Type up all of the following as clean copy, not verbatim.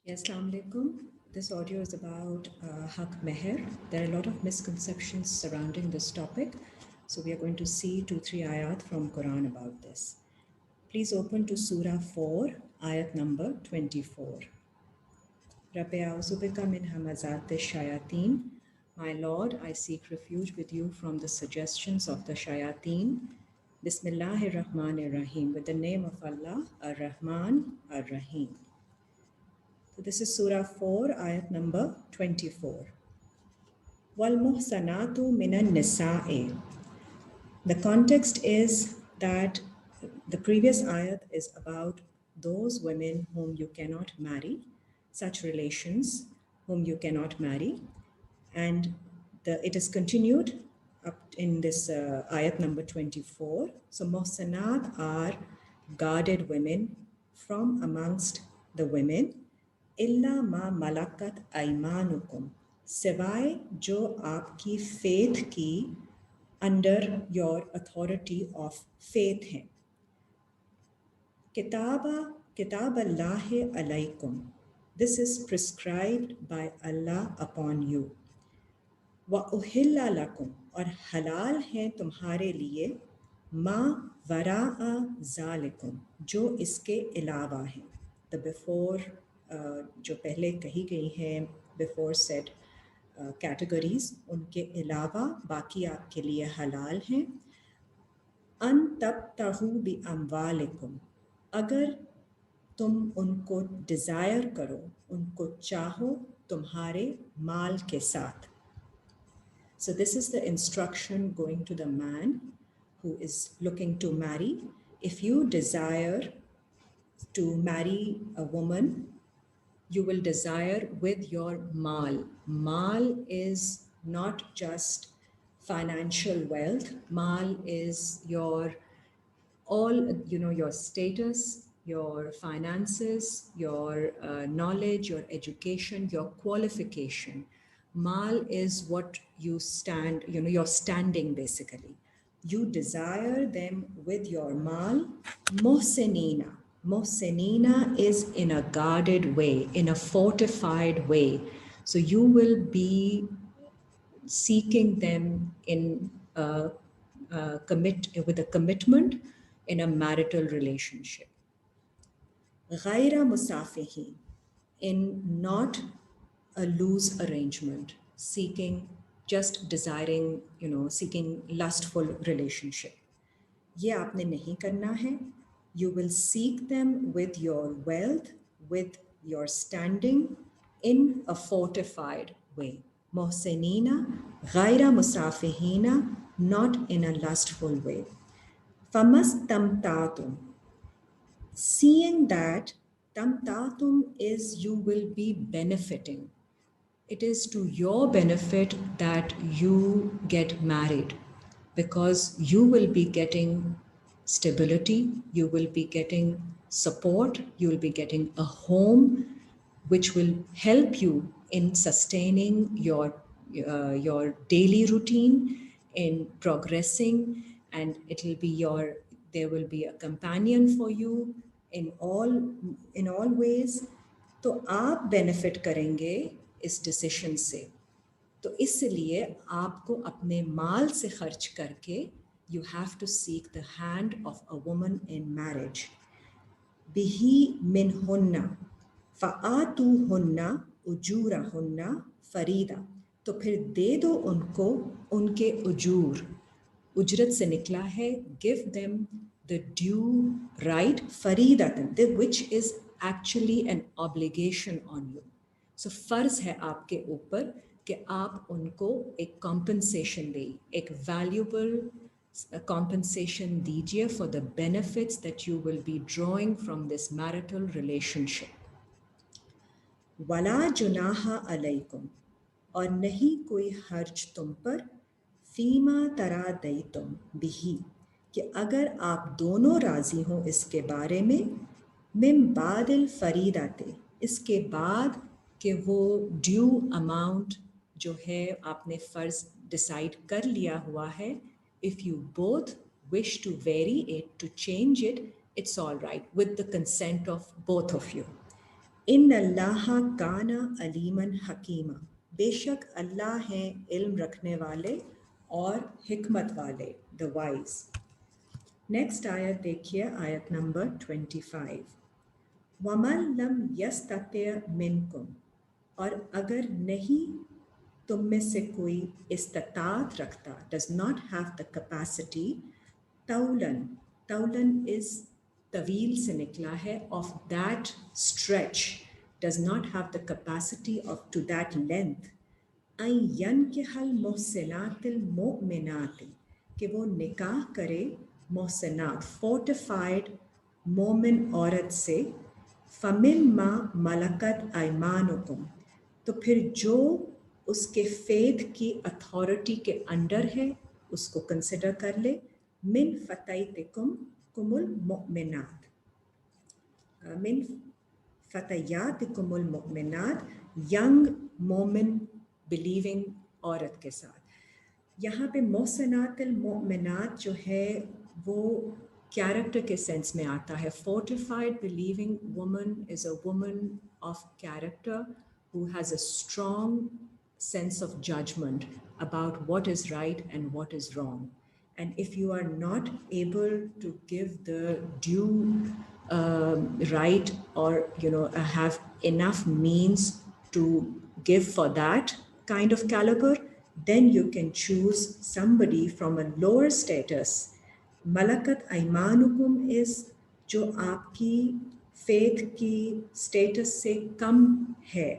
Yes, Assalamu alaikum. This audio is about Haq Meher. There are a lot of misconceptions surrounding this topic. So we are going to see 2-3 ayat from Quran about this. Please open to Surah 4, ayat number 24. Rabbi Auzubika min hamazat shayateen. My Lord, I seek refuge with you from the suggestions of the shayateen. Bismillahir Rahmanir Rahim. With the name of Allah, Ar-Rahman, Ar-Rahim. So this is Surah 4, ayat number 24. Wal muhsanatu minan nisa'i. The context is that the previous ayat is about those women whom you cannot marry, such relations whom you cannot marry. And it is continued up in this ayat number 24. So muhsanat are guarded women from amongst the women. Illa ma malakat aimanukum. सिवाय जो आपकी faith की under your authority of faith हैं. Kitab Allah alaykum. This is prescribed by Allah upon you. Wa uhilla lakum. और हलाल है तुम्हारे लिए मा वरा'a ज़ालिकुम जो इसके अलावा हैं. The before जो पहले कही गई हैं before said categories उनके अलावा बाकी आपके लिए हलाल हैं. अन तब्तहू बि अम्वालिकुम. अगर तुम उनको डिज़ायर करो, उनको चाहो तुम्हारे माल के साथ. So this is the instruction going to the man who is looking to marry. If you desire to marry a woman, you will desire with your mal. Mal is not just financial wealth. Mal is your your status, your finances, your knowledge, your education, your qualification. Mal is what you stand, your standing basically. You desire them with your mal. Mohsenina. Mohsenina is in a guarded way, in a fortified way. So you will be seeking them in with a commitment in a marital relationship. Ghaira musafihin, in not a loose arrangement, just desiring, seeking lustful relationship. ये आपने नहीं करना है. You will seek them with your wealth, with your standing, in a fortified way. Mohsenina, ghaira musafihina, not in a lustful way. Famastamtatum. Seeing that tamtatum is you will be benefiting. It is to your benefit that you get married because you will be getting stability, you will be getting support, you will be getting a home which will help you in sustaining your daily routine, in progressing, and there will be a companion for you in all ways. तो आप benefit करेंगे इस decision से. तो इसलिए आपको अपने माल से खर्च करके you have to seek the hand of a woman in marriage. बिही मिनहुन्ना फ़आतूहुन्ना उजूरहुन्ना फरीदा. तो फिर दे दो उनको उनके उजूर. उजरत से निकला है give them the due right फरीदतन, which is actually an obligation on you. So फर्ज है आपके ऊपर कि आप उनको एक compensation दें, एक valuable compensation दीजिए for the benefits that you will be drawing from this marital relationship. वला जुनाहा अलैकुम. और नहीं कोई हर्ज तुम पर फीमा तरा दई तुम बिही, कि अगर आप दोनों राजी हों इसके बारे में, मिम बादिल फरीदाते, इसके बाद कि वो ड्यू अमाउंट जो है आपने फ़र्ज डिसाइड कर लिया हुआ है. If you both wish to vary it, to change it, it's all right with the consent of both of you. इन अल्लाह काना अलीमन हकीमा, बेशक अल्लाह हैं इल्म रखने वाले और हिकमत वाले, द वाइज। नेक्स्ट आयत देखिए, आयत नंबर 25। वमन लम यस्तत्य मिनकुम, और अगर नहीं तुम में से कोई इस्तात रखता, does not have the capacity, तौलन, तौलन इज तवील से निकला है, of that stretch, does not have the capacity of to that length, आई यन के हल मोहसिनातिल मोमिनात, कि वो निकाह करे मोहसिनात फोर्टिफाइड मोमिन औरत से, फ़मिन मा मलकत ऐमानुकुम, तो फिर जो उसके फेथ की अथॉरिटी के अंडर है उसको कंसिडर कर ले, मिन फ़तैतिकुम कुमुल मुमिनात, मिन फ़तयातिकुमुल मुमिनात, यंग मोमिन बिलीविंग औरत के साथ। यहाँ पे मोहसनातिल मोमिनात जो है वो कैरेक्टर के सेंस में आता है। Fortified believing woman is a woman of character who has a strong sense of judgment about what is right and what is wrong. And if you are not able to give the due right, or have enough means to give for that kind of caliber, then you can choose somebody from a lower status. Malakat aimanukum is जो आपकी faith की status से कम है,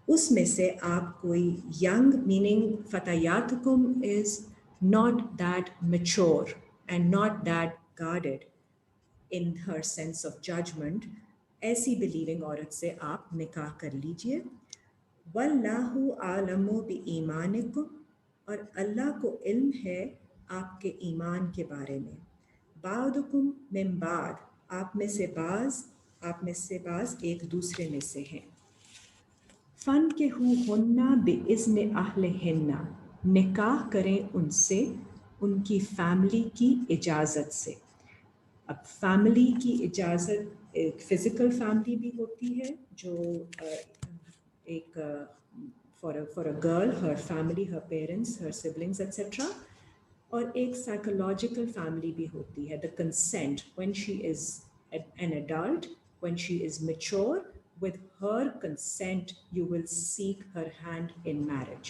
उसमें से आप कोई young, meaning फतयातकुम is not that mature and not that guarded in her sense of judgement, ऐसी बिलीविंग औरत से आप निकाह कर लीजिए। वल्लाहु आलमु बि ईमानिकुम, और अल्लाह को इल्म है आपके ईमान के बारे में। बादुकुम मिन बाद, आप में से बाज एक दूसरे में से हैं। फ़न के हुन्ना बिइज़्न अहलिहिन्ना, निकाह करें उनसे उनकी फैमिली की इजाज़त से। अब फैमिली की इजाज़त एक फ़िज़िकल फैमिली भी होती है, जो एक for a girl, her family, her parents, her siblings etcetera, और एक साइकोलॉजिकल फैमिली भी होती है, the consent, when she is an adult, when she is mature, with her consent you will seek her hand in marriage.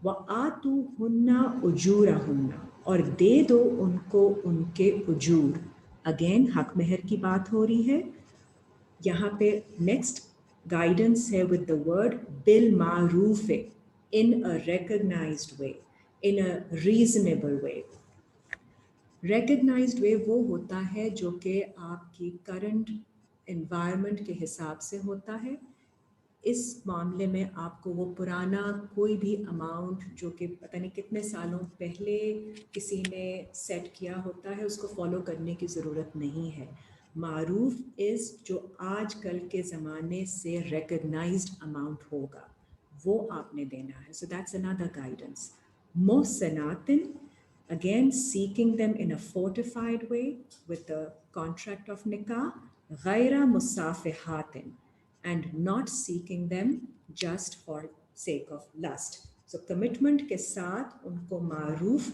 वआतूहुन्ना उजूरहुन्ना, और दे दो उनको उनके उजूर। Again हक मेहर की बात हो रही है यहाँ पे। नेक्स्ट गाइडेंस है विद द वर्ड बिल मारूफ, in a recognised way, in a reasonable way. Recognised way वो होता है जो कि आपकी करंट एनवायरनमेंट के हिसाब से होता है। इस मामले में आपको वो पुराना कोई भी अमाउंट जो कि पता नहीं कितने सालों पहले किसी ने सेट किया होता है उसको फॉलो करने की ज़रूरत नहीं है। मारूफ इज़ जो आजकल के ज़माने से रिकग्नाइज्ड अमाउंट होगा वो आपने देना है। So that's another guidance. मोहसनातिन, again seeking them in a fortified way with the contract of nikah, ghaira musafihatin, and not seeking them just for sake of lust. So commitment के साथ उनको मारूफ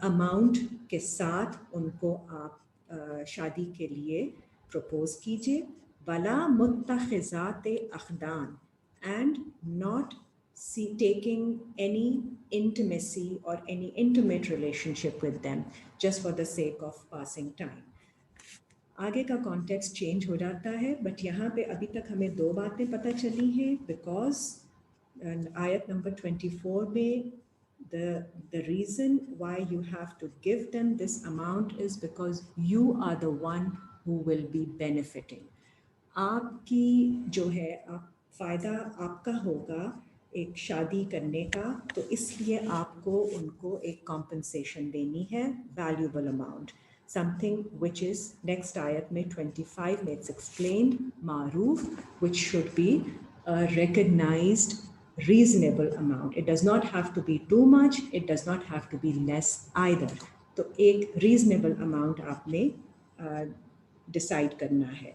amount के साथ उनको आप शादी के लिए प्रपोज कीजिए। वला मुत्तखिज़ात अखदान, and not taking any intimacy or any intimate relationship with them just for the sake of passing time. आगे का कॉन्टेक्स्ट चेंज हो जाता है, बट यहाँ पे अभी तक हमें दो बातें पता चली हैं, बिकॉज आयत नंबर 24 में the reason why you have to give them this amount is because you are the one who will be benefiting. आपकी जो है फ़ायदा आपका होगा एक शादी करने का, तो इसलिए आपको उनको एक कॉम्पनसेशन देनी है, valuable amount, something which is next ayat में 25 में it's explained, maroof, which should be a recognized reasonable amount. It does not have to be too much, it does not have to be less either. तो एक reasonable amount आपने decide करना है।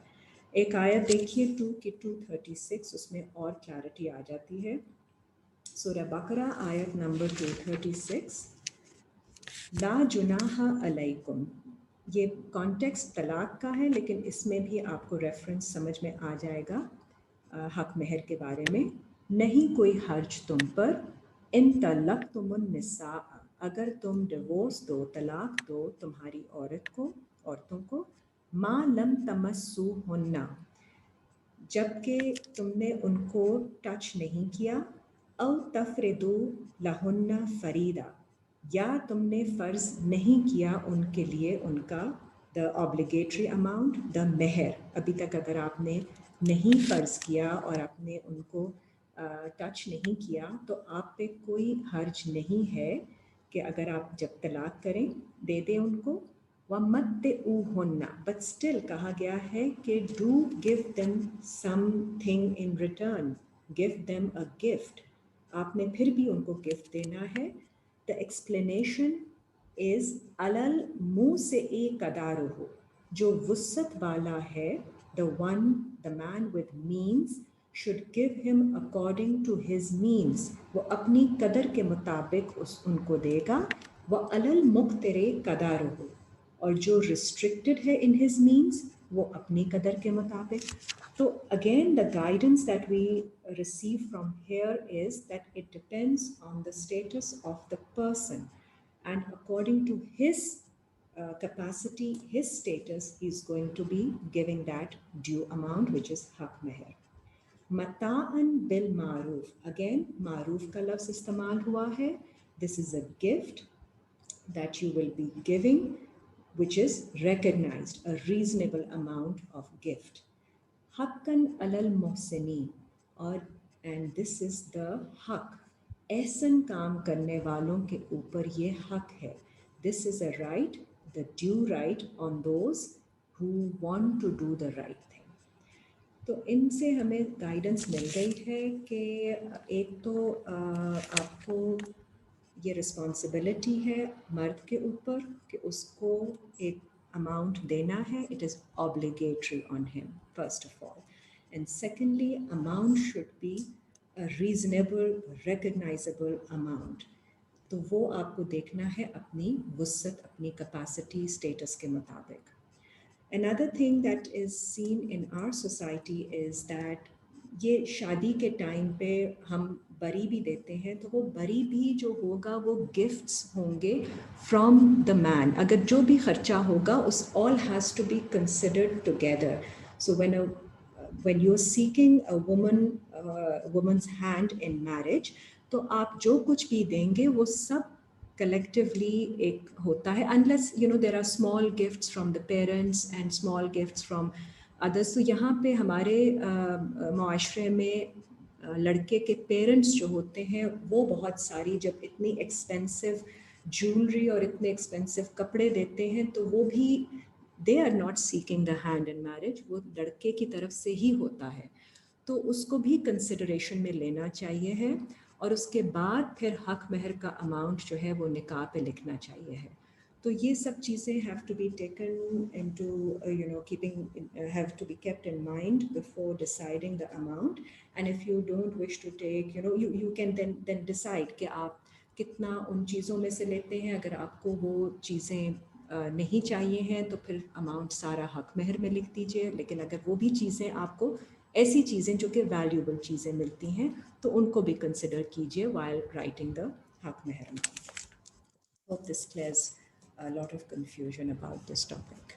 एक आयत देखिए 2 की 236, उसमें और क्लैरिटी आ जाती है। सूरह बकरा आयत नंबर 236, ला जुनाहा अलैकुम। ये कॉन्टेक्स्ट तलाक का है, लेकिन इसमें भी आपको रेफरेंस समझ में आ जाएगा हक महर के बारे में। नहीं कोई हर्ज तुम पर, इन तलक तुमुन निसा, अगर तुम डिवोर्स दो, तलाक दो तुम्हारी औरतों को, मा लम तमस्सू हुन्ना, जबकि तुमने उनको टच नहीं किया, औ तफरिदू लहुन्ना फरीदा, या तुमने फ़र्ज़ नहीं किया उनके लिए उनका द ऑब्लिगेटरी अमाउंट, द मेहर। अभी तक अगर आपने नहीं फ़र्ज़ किया और आपने उनको टच नहीं किया, तो आप पे कोई हर्ज नहीं है कि अगर आप जब तलाक करें दे दें उनको। वमत्तिऊहुन्ना, बट स्टिल कहा गया है कि do give them something in return, give them a gift, आपने फिर भी उनको गिफ्ट देना है। द एक्सप्लेनेशन इज अलल मुँह से ए कदारुहु, जो वुसत वाला है, the man with means should give him according to his means, वो अपनी कदर के मुताबिक उनको देगा। व अलल मुक्तरे कदारुहु, और जो रिस्ट्रिक्टेड है इन हिज मीन्स, वो अपनी कदर के मुताबिक। तो again the guidance that we receive from here is that it depends on the status of the person, and according to his capacity, his status, he is going to be giving that due amount, which is haq meher. Mata'an bil maruf, again maruf का लफ्ज़ इस्तेमाल हुआ है। This is a gift that you will be giving, which is recognized, a reasonable amount of gift. Haqqan alal muhsinin, और and this is the haq, Ehsan काम करने वालों के ऊपर ये हक है। This is a right, the due right on those who want to do the right thing. तो इनसे हमें गाइडेंस मिल गई है कि एक तो आपको ये रिस्पॉन्सिबिलिटी है मर्द के ऊपर कि उसको एक अमाउंट देना है। It is obligatory on him first of all, and secondly amount should be a reasonable recognisable amount. तो वो आपको देखना है अपनी वुसत, अपनी कैपेसिटी, स्टेटस के मुताबिक। Another thing that is seen in our society is that ये शादी के टाइम पे हम बरी भी देते हैं, तो वो बरी भी जो होगा वो गिफ्ट्स होंगे फ्रॉम द मैन। अगर जो भी खर्चा होगा उस all has to be considered together. So when you're seeking a woman's hand in marriage, तो आप जो कुछ भी देंगे वो सब collectively एक होता है, unless you know there are small gifts from the parents and small gifts from others। तो यहाँ पे हमारे माशरे में लड़के के पेरेंट्स जो होते हैं वो बहुत सारी, जब इतनी एक्सपेंसिव ज्वेलरी और इतने एक्सपेंसिव कपड़े देते हैं, तो वो भी they are not seeking the hand in marriage, वो लड़के की तरफ से ही होता है। तो उसको भी कंसिडरेशन में लेना चाहिए है, और उसके बाद फिर हक महर का अमाउंट जो है वो निकाह पे लिखना चाहिए है। तो ये सब चीज़ें have to be taken into you know keeping have to be kept in mind before deciding the amount. And if you don't wish to take, you know, you can then decide कि आप कितना उन चीज़ों में से लेते हैं। अगर आपको वो चीज़ें नहीं चाहिए हैं तो फिर अमाउंट सारा हक महर में लिख दीजिए। लेकिन अगर वो भी चीज़ें आपको, ऐसी चीज़ें जो कि वैल्यूबल चीज़ें मिलती हैं, तो उनको भी कंसिडर कीजिए while writing the हक महर। Hope this clears a lot of confusion about this topic.